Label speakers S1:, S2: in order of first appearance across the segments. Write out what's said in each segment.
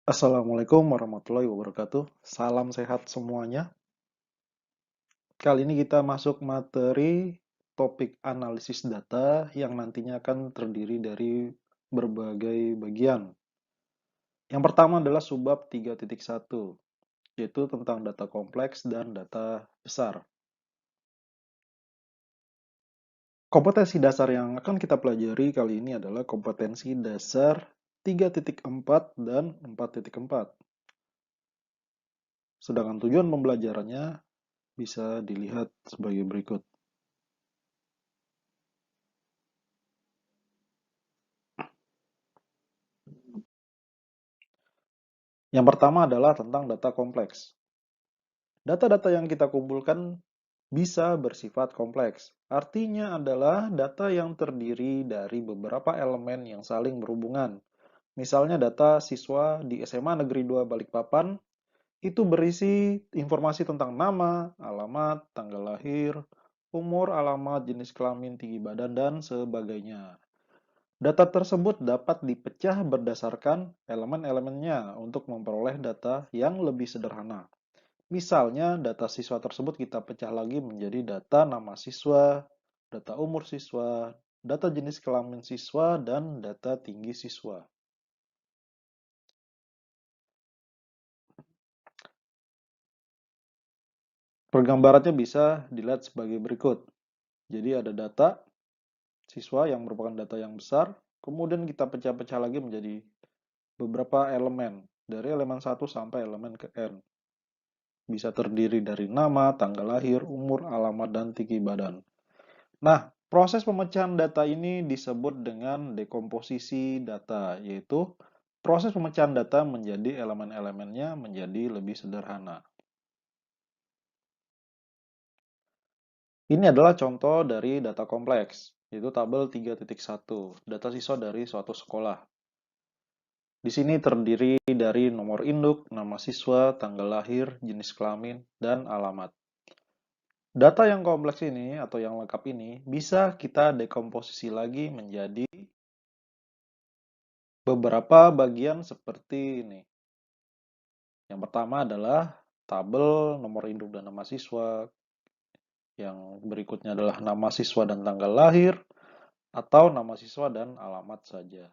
S1: Assalamualaikum warahmatullahi wabarakatuh. Salam sehat semuanya. Kali ini kita masuk materi topik analisis data yang nantinya akan terdiri dari berbagai bagian. Yang pertama adalah subbab 3.1, yaitu tentang data kompleks dan data besar. Kompetensi dasar yang akan kita pelajari kali ini adalah kompetensi dasar 3.4 dan 4.4. Sedangkan tujuan pembelajarannya bisa dilihat sebagai berikut. Yang pertama adalah tentang data kompleks. Data-data yang kita kumpulkan bisa bersifat kompleks. Artinya adalah data yang terdiri dari beberapa elemen yang saling berhubungan. Misalnya data siswa di SMA Negeri 2 Balikpapan itu berisi informasi tentang nama, alamat, tanggal lahir, umur, alamat, jenis kelamin, tinggi badan, dan sebagainya. Data tersebut dapat dipecah berdasarkan elemen-elemennya untuk memperoleh data yang lebih sederhana. Misalnya, data siswa tersebut kita pecah lagi menjadi data nama siswa, data umur siswa, data jenis kelamin siswa, dan data tinggi siswa. Pergambarannya bisa dilihat sebagai berikut. Jadi ada data siswa yang merupakan data yang besar, kemudian kita pecah-pecah lagi menjadi beberapa elemen, dari elemen 1 sampai elemen ke N. Bisa terdiri dari nama, tanggal lahir, umur, alamat, dan tinggi badan. Nah, proses pemecahan data ini disebut dengan dekomposisi data, yaitu proses pemecahan data menjadi elemen-elemennya menjadi lebih sederhana. Ini adalah contoh dari data kompleks, yaitu tabel 3.1, data siswa dari suatu sekolah. Di sini terdiri dari nomor induk, nama siswa, tanggal lahir, jenis kelamin, dan alamat. Data yang kompleks ini atau yang lengkap ini bisa kita dekomposisi lagi menjadi beberapa bagian seperti ini. Yang pertama adalah tabel nomor induk dan nama siswa. Yang berikutnya adalah nama siswa dan tanggal lahir, atau nama siswa dan alamat saja.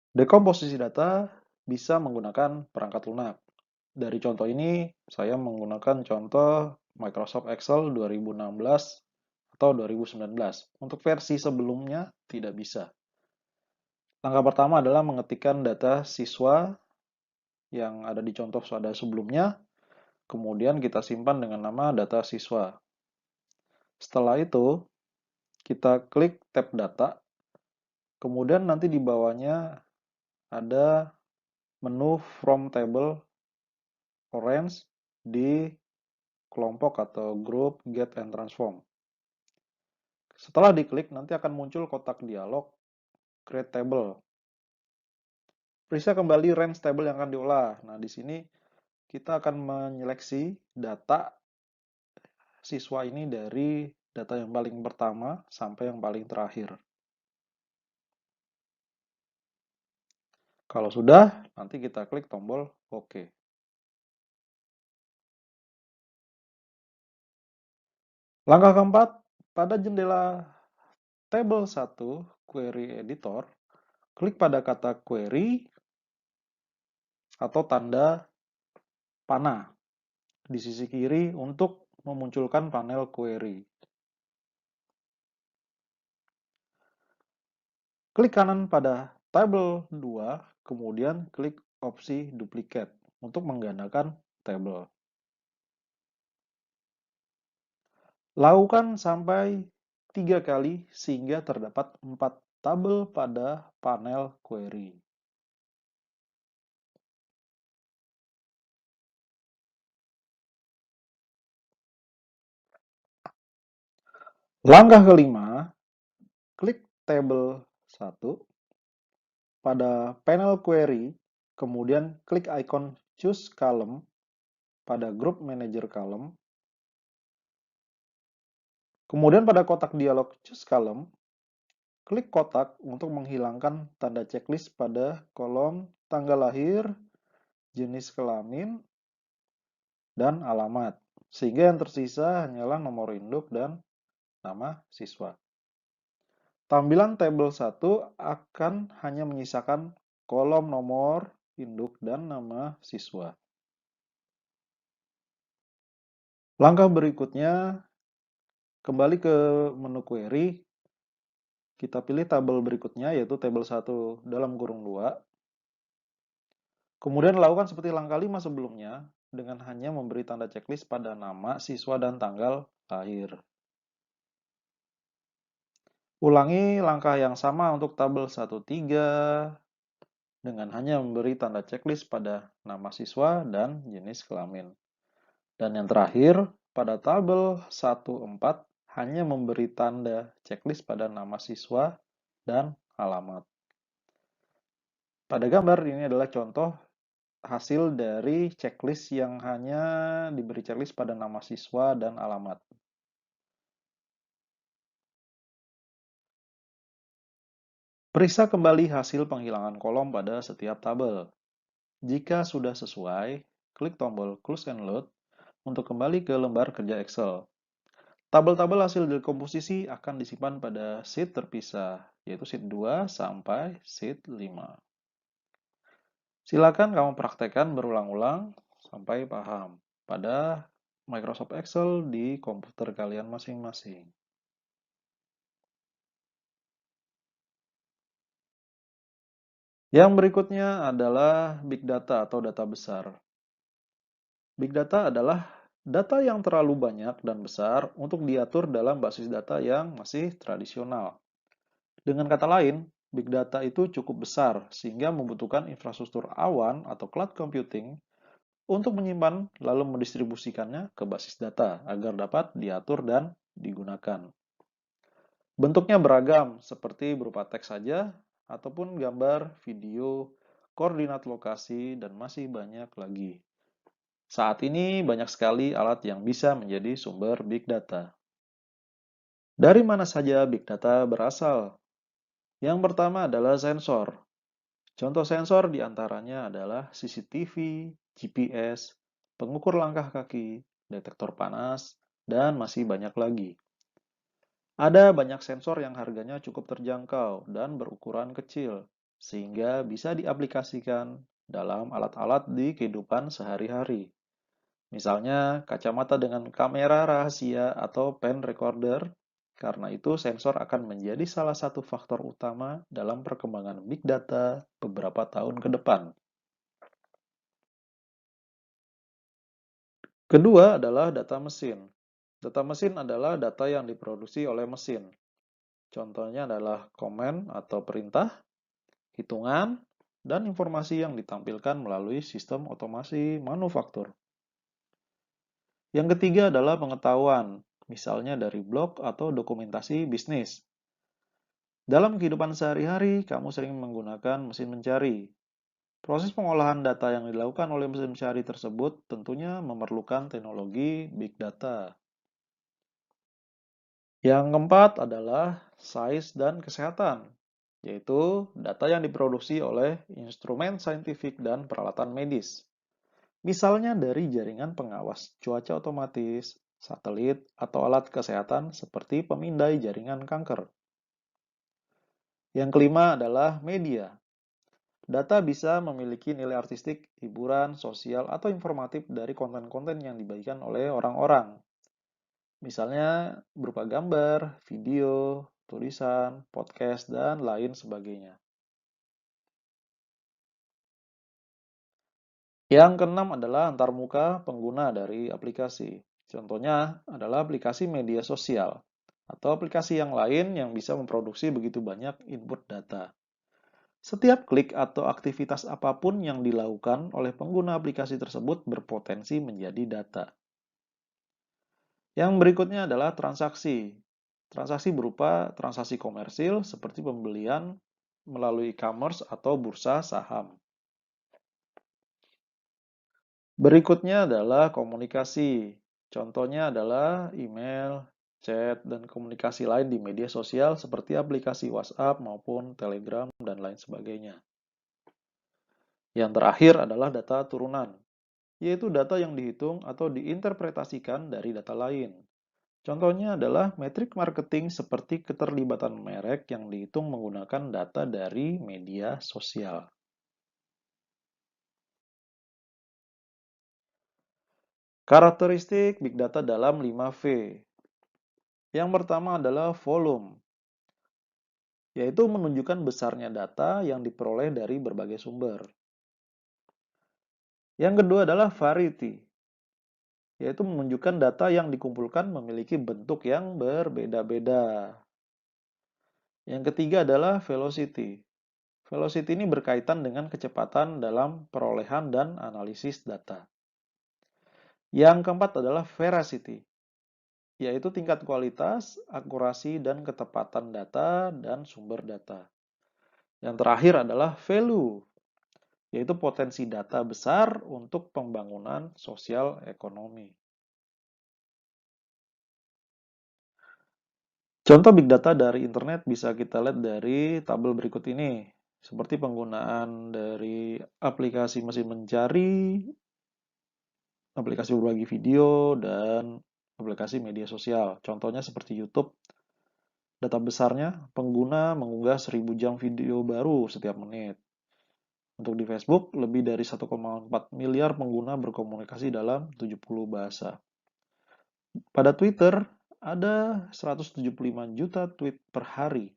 S1: Dekomposisi data bisa menggunakan perangkat lunak. Dari contoh ini, saya menggunakan contoh Microsoft Excel 2016 atau 2019. Untuk versi sebelumnya, tidak bisa. Langkah pertama adalah mengetikkan data siswa yang ada di contoh pada sebelumnya, kemudian kita simpan dengan nama data siswa. Setelah itu, kita klik tab data, kemudian nanti di bawahnya ada menu from table orange di kelompok atau grup get and transform. Setelah diklik, nanti akan muncul kotak dialog create table. Periksa kembali range table yang akan diolah. Nah, di sini kita akan menyeleksi data siswa ini dari data yang paling pertama sampai yang paling terakhir. Kalau sudah, nanti kita klik tombol OK. Langkah keempat, pada jendela table 1 query editor, klik pada kata query atau tanda panah di sisi kiri untuk memunculkan panel query. Klik kanan pada tabel 2, kemudian klik opsi duplicate untuk menggandakan tabel. Lakukan sampai 3 kali sehingga terdapat 4 tabel pada panel query. Langkah kelima, klik tabel 1 pada panel query, kemudian klik icon choose column pada group manager column. Kemudian pada kotak dialog choose column, Klik kotak untuk menghilangkan tanda checklist pada kolom tanggal lahir, jenis kelamin, dan alamat. Sehingga yang tersisa hanyalah nomor induk dan nama siswa. Tampilan tabel 1 akan hanya menyisakan kolom nomor induk dan nama siswa. Langkah berikutnya, kembali ke menu query, kita pilih tabel berikutnya yaitu tabel 1 dalam kurung 2. Kemudian lakukan seperti langkah 5 sebelumnya dengan hanya memberi tanda checklist pada nama siswa dan tanggal lahir. Ulangi langkah yang sama untuk tabel 1.3 dengan hanya memberi tanda checklist pada nama siswa dan jenis kelamin. Dan yang terakhir, pada tabel 1.4 hanya memberi tanda checklist pada nama siswa dan alamat. Pada gambar ini adalah contoh hasil dari checklist yang hanya diberi checklist pada nama siswa dan alamat. Periksa kembali hasil penghilangan kolom pada setiap tabel. Jika sudah sesuai, klik tombol Close and Load untuk kembali ke lembar kerja Excel. Tabel-tabel hasil dekomposisi akan disimpan pada sheet terpisah, yaitu sheet 2 sampai sheet 5. Silakan kamu praktekkan berulang-ulang sampai paham pada Microsoft Excel di komputer kalian masing-masing. Yang berikutnya adalah Big Data atau data besar. Big Data adalah data yang terlalu banyak dan besar untuk diatur dalam basis data yang masih tradisional. Dengan kata lain, Big Data itu cukup besar sehingga membutuhkan infrastruktur awan atau cloud computing untuk menyimpan lalu mendistribusikannya ke basis data agar dapat diatur dan digunakan. Bentuknya beragam, seperti berupa teks saja, ataupun gambar, video, koordinat lokasi, dan masih banyak lagi. Saat ini banyak sekali alat yang bisa menjadi sumber big data. Dari mana saja big data berasal? Yang pertama adalah sensor. Contoh sensor diantaranya adalah CCTV, GPS, pengukur langkah kaki, detektor panas, dan masih banyak lagi. Ada banyak sensor yang harganya cukup terjangkau dan berukuran kecil, sehingga bisa diaplikasikan dalam alat-alat di kehidupan sehari-hari. Misalnya, kacamata dengan kamera rahasia atau pen recorder. Karena itu, sensor akan menjadi salah satu faktor utama dalam perkembangan big data beberapa tahun ke depan. Kedua adalah data mesin. Data mesin adalah data yang diproduksi oleh mesin. Contohnya adalah komen atau perintah, hitungan, dan informasi yang ditampilkan melalui sistem otomasi manufaktur. Yang ketiga adalah pengetahuan, misalnya dari blog atau dokumentasi bisnis. Dalam kehidupan sehari-hari, kamu sering menggunakan mesin mencari. Proses pengolahan data yang dilakukan oleh mesin mencari tersebut tentunya memerlukan teknologi big data. Yang keempat adalah size dan kesehatan, yaitu data yang diproduksi oleh instrumen saintifik dan peralatan medis. Misalnya dari jaringan pengawas cuaca otomatis, satelit, atau alat kesehatan seperti pemindai jaringan kanker. Yang kelima adalah media. Data bisa memiliki nilai artistik, hiburan, sosial, atau informatif dari konten-konten yang dibagikan oleh orang-orang. Misalnya berupa gambar, video, tulisan, podcast, dan lain sebagainya. Yang keenam adalah antarmuka pengguna dari aplikasi. Contohnya adalah aplikasi media sosial atau aplikasi yang lain yang bisa memproduksi begitu banyak input data. Setiap klik atau aktivitas apapun yang dilakukan oleh pengguna aplikasi tersebut berpotensi menjadi data. Yang berikutnya adalah transaksi. Transaksi berupa transaksi komersil seperti pembelian melalui e-commerce atau bursa saham. Berikutnya adalah komunikasi. Contohnya adalah email, chat, dan komunikasi lain di media sosial seperti aplikasi WhatsApp maupun Telegram dan lain sebagainya. Yang terakhir adalah data turunan, yaitu data yang dihitung atau diinterpretasikan dari data lain. Contohnya adalah metrik marketing seperti keterlibatan merek yang dihitung menggunakan data dari media sosial. Karakteristik Big Data dalam 5V. Yang pertama adalah volume, yaitu menunjukkan besarnya data yang diperoleh dari berbagai sumber. Yang kedua adalah variety, yaitu menunjukkan data yang dikumpulkan memiliki bentuk yang berbeda-beda. Yang ketiga adalah velocity. Velocity ini berkaitan dengan kecepatan dalam perolehan dan analisis data. Yang keempat adalah veracity, yaitu tingkat kualitas, akurasi, dan ketepatan data dan sumber data. Yang terakhir adalah value, yaitu potensi data besar untuk pembangunan sosial ekonomi. Contoh big data dari internet bisa kita lihat dari tabel berikut ini, seperti penggunaan dari aplikasi mesin mencari, aplikasi berbagi video, dan aplikasi media sosial. Contohnya seperti YouTube. Data besarnya, pengguna mengunggah 1000 jam video baru setiap menit. Untuk di Facebook, lebih dari 1,4 miliar pengguna berkomunikasi dalam 70 bahasa. Pada Twitter, ada 175 juta tweet per hari.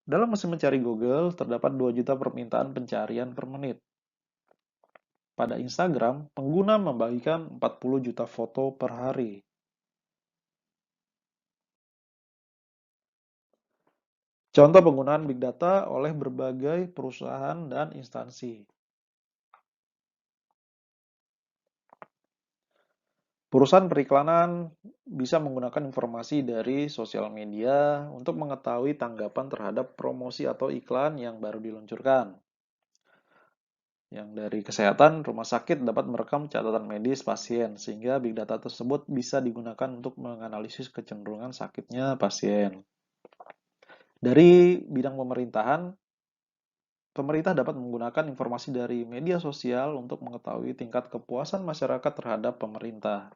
S1: Dalam mesin mencari Google, terdapat 2 juta permintaan pencarian per menit. Pada Instagram, pengguna membagikan 40 juta foto per hari. Contoh penggunaan Big Data oleh berbagai perusahaan dan instansi. Perusahaan periklanan bisa menggunakan informasi dari sosial media untuk mengetahui tanggapan terhadap promosi atau iklan yang baru diluncurkan. Yang dari kesehatan, rumah sakit dapat merekam catatan medis pasien, sehingga big data tersebut bisa digunakan untuk menganalisis kecenderungan sakitnya pasien. Dari bidang pemerintahan, pemerintah dapat menggunakan informasi dari media sosial untuk mengetahui tingkat kepuasan masyarakat terhadap pemerintah.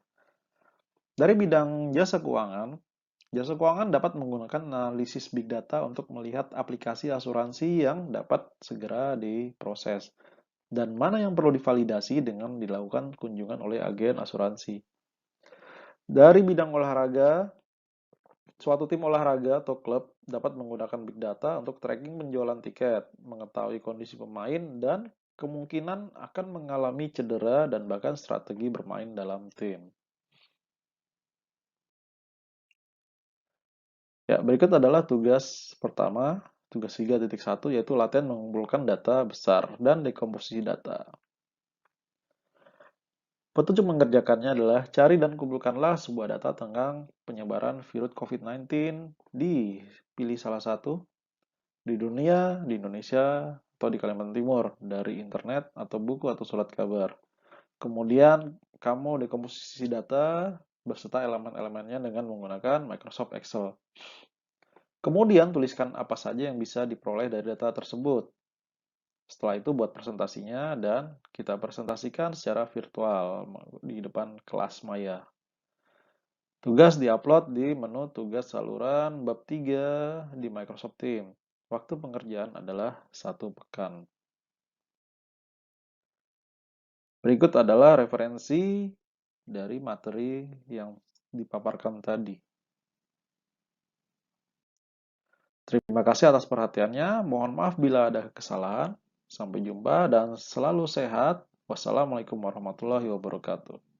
S1: Dari bidang jasa keuangan dapat menggunakan analisis big data untuk melihat aplikasi asuransi yang dapat segera diproses dan mana yang perlu divalidasi dengan dilakukan kunjungan oleh agen asuransi. Dari bidang olahraga, suatu tim olahraga atau klub dapat menggunakan big data untuk tracking penjualan tiket, mengetahui kondisi pemain, dan kemungkinan akan mengalami cedera dan bahkan strategi bermain dalam tim. Ya, berikut adalah tugas pertama, tugas 3.1, yaitu latihan mengumpulkan data besar dan dekomposisi data. Petunjuk mengerjakannya adalah cari dan kumpulkanlah sebuah data tentang penyebaran virus COVID-19 di pilih salah satu di dunia, di Indonesia, atau di Kalimantan Timur dari internet atau buku atau surat kabar. Kemudian kamu dekomposisi data beserta elemen-elemennya dengan menggunakan Microsoft Excel. Kemudian tuliskan apa saja yang bisa diperoleh dari data tersebut. Setelah itu buat presentasinya dan kita presentasikan secara virtual di depan kelas maya. Tugas diupload di menu tugas saluran bab 3 di Microsoft Teams. Waktu pengerjaan adalah 1 pekan. Berikut adalah referensi dari materi yang dipaparkan tadi. Terima kasih atas perhatiannya. Mohon maaf bila ada kesalahan. Sampai jumpa dan selalu sehat. Wassalamualaikum warahmatullahi wabarakatuh.